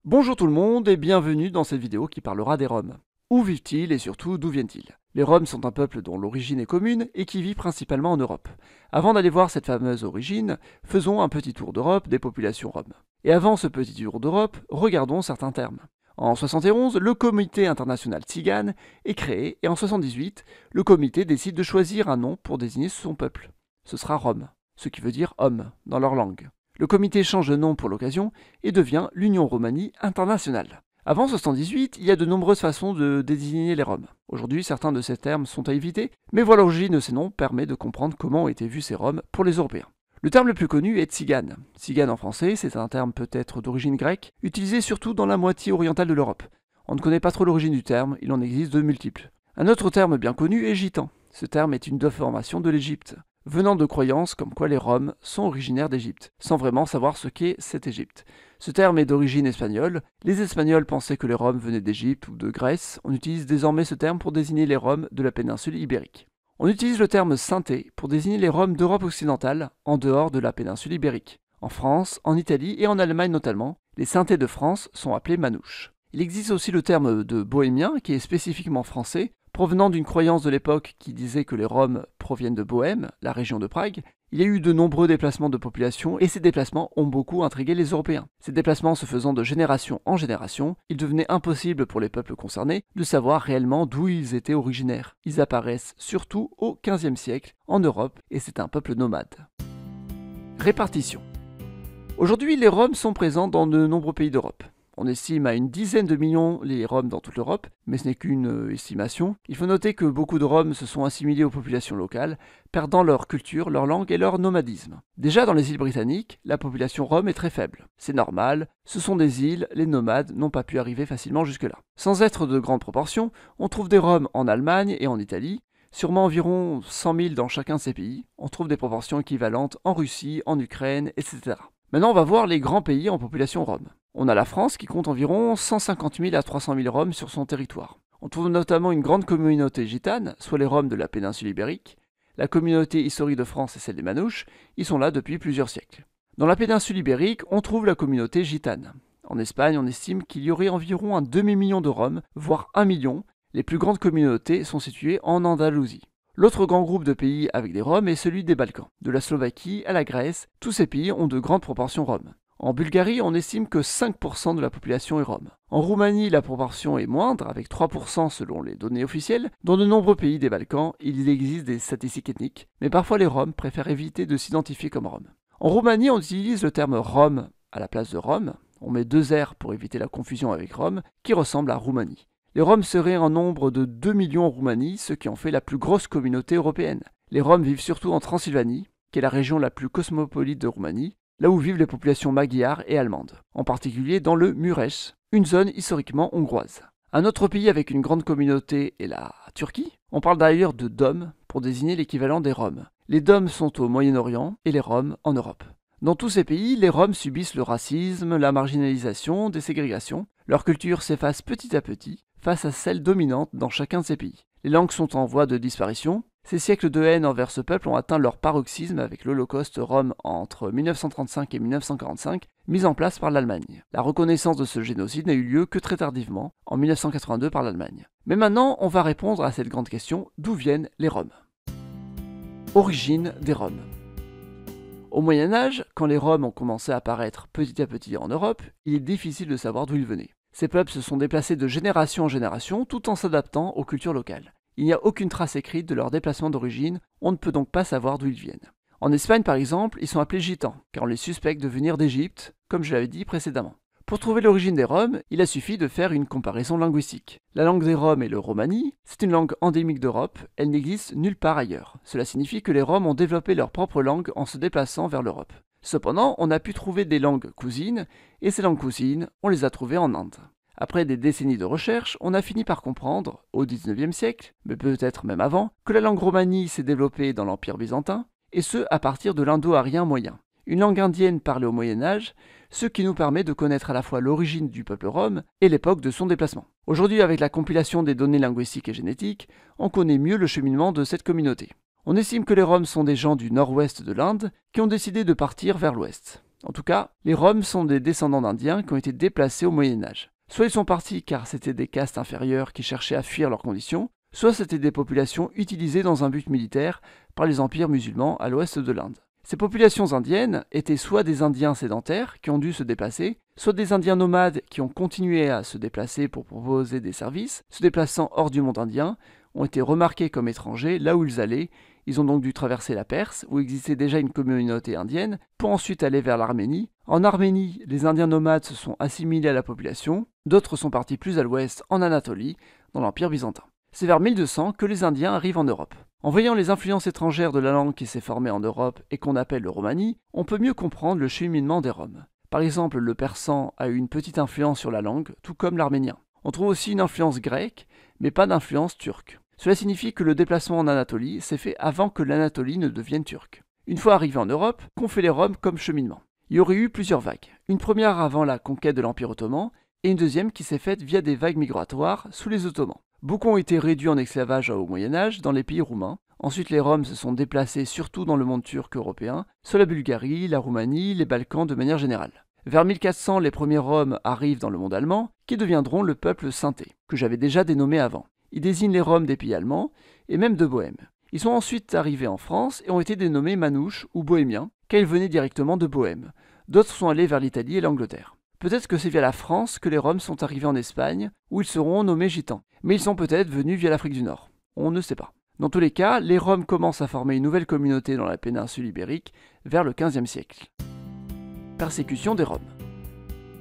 Bonjour tout le monde et bienvenue dans cette vidéo qui parlera des Roms. Où vivent-ils et surtout d'où viennent-ils? Les Roms sont un peuple dont l'origine est commune et qui vit principalement en Europe. Avant d'aller voir cette fameuse origine, faisons un petit tour d'Europe des populations roms. Et avant ce petit tour d'Europe, regardons certains termes. En 71, le comité international tzigane est créé et en 78, le comité décide de choisir un nom pour désigner son peuple. Ce sera Rom, ce qui veut dire homme dans leur langue. Le comité change de nom pour l'occasion et devient l'Union Romanie Internationale. Avant 78, il y a de nombreuses façons de désigner les Roms. Aujourd'hui, certains de ces termes sont à éviter, mais voir l'origine de ces noms permet de comprendre comment ont été vus ces Roms pour les Européens. Le terme le plus connu est tzigane. Tzigane en français, c'est un terme peut-être d'origine grecque, utilisé surtout dans la moitié orientale de l'Europe. On ne connaît pas trop l'origine du terme, il en existe de multiples. Un autre terme bien connu est gitan. Ce terme est une déformation de l'Égypte, venant de croyances comme quoi les Roms sont originaires d'Égypte, sans vraiment savoir ce qu'est cette Égypte. Ce terme est d'origine espagnole. Les Espagnols pensaient que les Roms venaient d'Égypte ou de Grèce. On utilise désormais ce terme pour désigner les Roms de la péninsule ibérique. On utilise le terme Sinté pour désigner les Roms d'Europe occidentale, en dehors de la péninsule ibérique. En France, en Italie et en Allemagne notamment, les Sintés de France sont appelés Manouches. Il existe aussi le terme de Bohémien qui est spécifiquement français, provenant d'une croyance de l'époque qui disait que les Roms proviennent de Bohême, la région de Prague. Il y a eu de nombreux déplacements de population et ces déplacements ont beaucoup intrigué les Européens. Ces déplacements se faisant de génération en génération, il devenait impossible pour les peuples concernés de savoir réellement d'où ils étaient originaires. Ils apparaissent surtout au XVe siècle en Europe et c'est un peuple nomade. Répartition. Aujourd'hui, les Roms sont présents dans de nombreux pays d'Europe. On estime à une dizaine de millions les Roms dans toute l'Europe, mais ce n'est qu'une estimation. Il faut noter que beaucoup de Roms se sont assimilés aux populations locales, perdant leur culture, leur langue et leur nomadisme. Déjà dans les îles britanniques, la population Rom est très faible. C'est normal, ce sont des îles, les nomades n'ont pas pu arriver facilement jusque-là. Sans être de grandes proportions, on trouve des Roms en Allemagne et en Italie, sûrement environ 100 000 dans chacun de ces pays. On trouve des proportions équivalentes en Russie, en Ukraine, etc. Maintenant, on va voir les grands pays en population Rom. On a la France qui compte environ 150 000 à 300 000 Roms sur son territoire. On trouve notamment une grande communauté gitane, soit les Roms de la péninsule ibérique. La communauté historique de France et celle des Manouches, ils sont là depuis plusieurs siècles. Dans la péninsule ibérique, on trouve la communauté gitane. En Espagne, on estime qu'il y aurait environ un demi-million de Roms, voire 1 million. Les plus grandes communautés sont situées en Andalousie. L'autre grand groupe de pays avec des Roms est celui des Balkans. De la Slovaquie à la Grèce, tous ces pays ont de grandes proportions Roms. En Bulgarie, on estime que 5% de la population est Rom. En Roumanie, la proportion est moindre, avec 3% selon les données officielles. Dans de nombreux pays des Balkans, il existe des statistiques ethniques, mais parfois les Roms préfèrent éviter de s'identifier comme Roms. En Roumanie, on utilise le terme Rom à la place de Rome. On met 2 R pour éviter la confusion avec Rome, qui ressemble à Roumanie. Les Roms seraient en nombre de 2 millions en Roumanie, ce qui en fait la plus grosse communauté européenne. Les Roms vivent surtout en Transylvanie, qui est la région la plus cosmopolite de Roumanie, là où vivent les populations magyares et allemandes, en particulier dans le Mureş, une zone historiquement hongroise. Un autre pays avec une grande communauté est la Turquie. On parle d'ailleurs de Dom pour désigner l'équivalent des Roms. Les Doms sont au Moyen-Orient et les Roms en Europe. Dans tous ces pays, les Roms subissent le racisme, la marginalisation, des ségrégations. Leur culture s'efface petit à petit face à celle dominante dans chacun de ces pays. Les langues sont en voie de disparition. Ces siècles de haine envers ce peuple ont atteint leur paroxysme avec l'Holocauste rom entre 1935 et 1945, mis en place par l'Allemagne. La reconnaissance de ce génocide n'a eu lieu que très tardivement, en 1982 par l'Allemagne. Mais maintenant, on va répondre à cette grande question, d'où viennent les Roms? Origine des Roms. Au Moyen-Âge, quand les Roms ont commencé à apparaître petit à petit en Europe, il est difficile de savoir d'où ils venaient. Ces peuples se sont déplacés de génération en génération tout en s'adaptant aux cultures locales. Il n'y a aucune trace écrite de leur déplacement d'origine, on ne peut donc pas savoir d'où ils viennent. En Espagne par exemple, ils sont appelés gitans, car on les suspecte de venir d'Égypte, comme je l'avais dit précédemment. Pour trouver l'origine des Roms, il a suffi de faire une comparaison linguistique. La langue des Roms est le romani, c'est une langue endémique d'Europe, elle n'existe nulle part ailleurs. Cela signifie que les Roms ont développé leur propre langue en se déplaçant vers l'Europe. Cependant, on a pu trouver des langues cousines, et ces langues cousines, on les a trouvées en Inde. Après des décennies de recherche, on a fini par comprendre, au XIXe siècle, mais peut-être même avant, que la langue romani s'est développée dans l'Empire byzantin, et ce à partir de l'indo-arien moyen. Une langue indienne parlée au Moyen-Âge, ce qui nous permet de connaître à la fois l'origine du peuple rom et l'époque de son déplacement. Aujourd'hui, avec la compilation des données linguistiques et génétiques, on connaît mieux le cheminement de cette communauté. On estime que les Roms sont des gens du nord-ouest de l'Inde qui ont décidé de partir vers l'ouest. En tout cas, les Roms sont des descendants d'Indiens qui ont été déplacés au Moyen-Âge. Soit ils sont partis car c'était des castes inférieures qui cherchaient à fuir leurs conditions, soit c'était des populations utilisées dans un but militaire par les empires musulmans à l'ouest de l'Inde. Ces populations indiennes étaient soit des Indiens sédentaires qui ont dû se déplacer, soit des Indiens nomades qui ont continué à se déplacer pour proposer des services, se déplaçant hors du monde indien, ont été remarqués comme étrangers là où ils allaient. Ils ont donc dû traverser la Perse, où existait déjà une communauté indienne, pour ensuite aller vers l'Arménie. En Arménie, les Indiens nomades se sont assimilés à la population, d'autres sont partis plus à l'ouest, en Anatolie, dans l'Empire byzantin. C'est vers 1200 que les Indiens arrivent en Europe. En voyant les influences étrangères de la langue qui s'est formée en Europe et qu'on appelle le romani, on peut mieux comprendre le cheminement des Roms. Par exemple, le persan a eu une petite influence sur la langue, tout comme l'arménien. On trouve aussi une influence grecque, mais pas d'influence turque. Cela signifie que le déplacement en Anatolie s'est fait avant que l'Anatolie ne devienne turque. Une fois arrivés en Europe, qu'ont fait les Roms comme cheminement? Il y aurait eu plusieurs vagues. Une première avant la conquête de l'Empire ottoman, et une deuxième qui s'est faite via des vagues migratoires sous les Ottomans. Beaucoup ont été réduits en esclavage au Moyen-Âge dans les pays roumains. Ensuite, les Roms se sont déplacés surtout dans le monde turc européen, sur la Bulgarie, la Roumanie, les Balkans de manière générale. Vers 1400, les premiers Roms arrivent dans le monde allemand, qui deviendront le peuple sainté, que j'avais déjà dénommé avant. Ils désignent les Roms des pays allemands, et même de Bohême. Ils sont ensuite arrivés en France et ont été dénommés Manouches ou Bohémiens, car ils venaient directement de Bohême. D'autres sont allés vers l'Italie et l'Angleterre. Peut-être que c'est via la France que les Roms sont arrivés en Espagne, où ils seront nommés Gitans. Mais ils sont peut-être venus via l'Afrique du Nord. On ne sait pas. Dans tous les cas, les Roms commencent à former une nouvelle communauté dans la péninsule ibérique vers le XVe siècle. Persécution des Roms.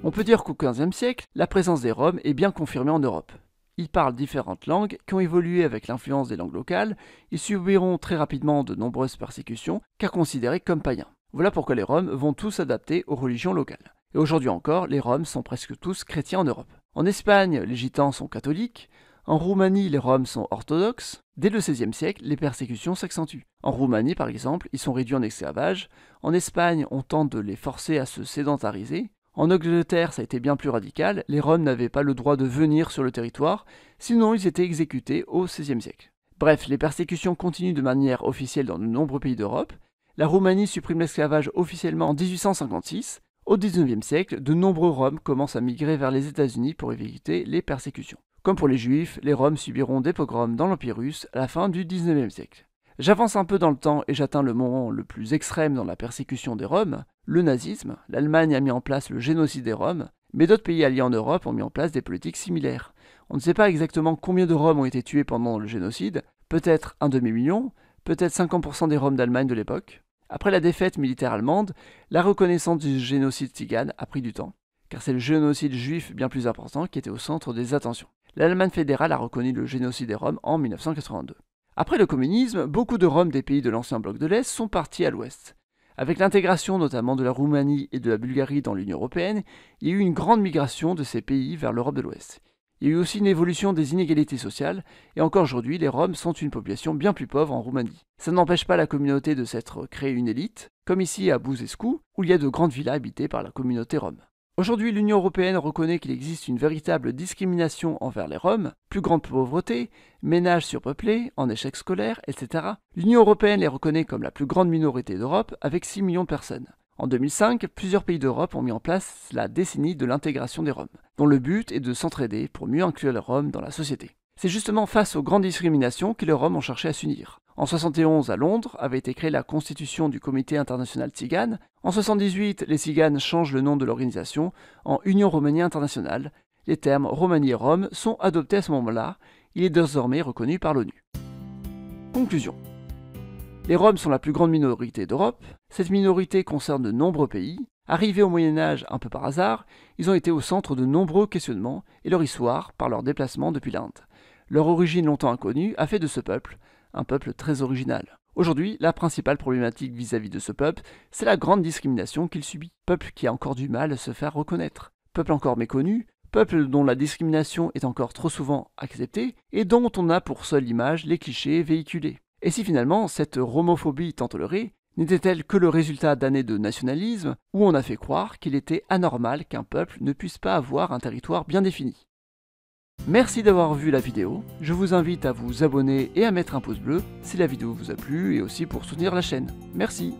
On peut dire qu'au XVe siècle, la présence des Roms est bien confirmée en Europe. Ils parlent différentes langues qui ont évolué avec l'influence des langues locales. Ils subiront très rapidement de nombreuses persécutions car considérés comme païens. Voilà pourquoi les Roms vont tous s'adapter aux religions locales. Et aujourd'hui encore, les Roms sont presque tous chrétiens en Europe. En Espagne, les Gitans sont catholiques. En Roumanie, les Roms sont orthodoxes. Dès le XVIe siècle, les persécutions s'accentuent. En Roumanie, par exemple, ils sont réduits en esclavage. En Espagne, on tente de les forcer à se sédentariser. En Angleterre, ça a été bien plus radical. Les Roms n'avaient pas le droit de venir sur le territoire, sinon ils étaient exécutés au XVIe siècle. Bref, les persécutions continuent de manière officielle dans de nombreux pays d'Europe. La Roumanie supprime l'esclavage officiellement en 1856. Au XIXe siècle, de nombreux Roms commencent à migrer vers les États-Unis pour éviter les persécutions. Comme pour les Juifs, les Roms subiront des pogroms dans l'Empire russe à la fin du XIXe siècle. J'avance un peu dans le temps et j'atteins le moment le plus extrême dans la persécution des Roms, le nazisme. L'Allemagne a mis en place le génocide des Roms, mais d'autres pays alliés en Europe ont mis en place des politiques similaires. On ne sait pas exactement combien de Roms ont été tués pendant le génocide, peut-être un demi-million, peut-être 50% des Roms d'Allemagne de l'époque. Après la défaite militaire allemande, la reconnaissance du génocide tzigane a pris du temps, car c'est le génocide juif bien plus important qui était au centre des attentions. L'Allemagne fédérale a reconnu le génocide des Roms en 1982. Après le communisme, beaucoup de Roms des pays de l'ancien bloc de l'Est sont partis à l'Ouest. Avec l'intégration notamment de la Roumanie et de la Bulgarie dans l'Union européenne, il y a eu une grande migration de ces pays vers l'Europe de l'Ouest. Il y a eu aussi une évolution des inégalités sociales, et encore aujourd'hui, les Roms sont une population bien plus pauvre en Roumanie. Ça n'empêche pas la communauté de s'être créée une élite, comme ici à Buzescu, où il y a de grandes villas habitées par la communauté Rom. Aujourd'hui, l'Union européenne reconnaît qu'il existe une véritable discrimination envers les Roms, plus grande pauvreté, ménages surpeuplés, en échec scolaire, etc. L'Union européenne les reconnaît comme la plus grande minorité d'Europe, avec 6 millions de personnes. En 2005, plusieurs pays d'Europe ont mis en place la décennie de l'intégration des Roms, dont le but est de s'entraider pour mieux inclure les Roms dans la société. C'est justement face aux grandes discriminations que les Roms ont cherché à s'unir. En 1971, à Londres, avait été créée la constitution du Comité international tzigane. En 1978, les Tziganes changent le nom de l'organisation en Union Romanie internationale. Les termes Roumanie et Roms sont adoptés à ce moment-là. Il est désormais reconnu par l'ONU. Conclusion. Les Roms sont la plus grande minorité d'Europe. Cette minorité concerne de nombreux pays. Arrivés au Moyen-Âge un peu par hasard, ils ont été au centre de nombreux questionnements et leur histoire par leur déplacement depuis l'Inde. Leur origine longtemps inconnue a fait de ce peuple un peuple très original. Aujourd'hui, la principale problématique vis-à-vis de ce peuple, c'est la grande discrimination qu'il subit. Peuple qui a encore du mal à se faire reconnaître. Peuple encore méconnu, peuple dont la discrimination est encore trop souvent acceptée et dont on a pour seule image les clichés véhiculés. Et si finalement cette romophobie tant tolérée n'était-elle que le résultat d'années de nationalisme où on a fait croire qu'il était anormal qu'un peuple ne puisse pas avoir un territoire bien défini? Merci d'avoir vu la vidéo, je vous invite à vous abonner et à mettre un pouce bleu si la vidéo vous a plu et aussi pour soutenir la chaîne. Merci.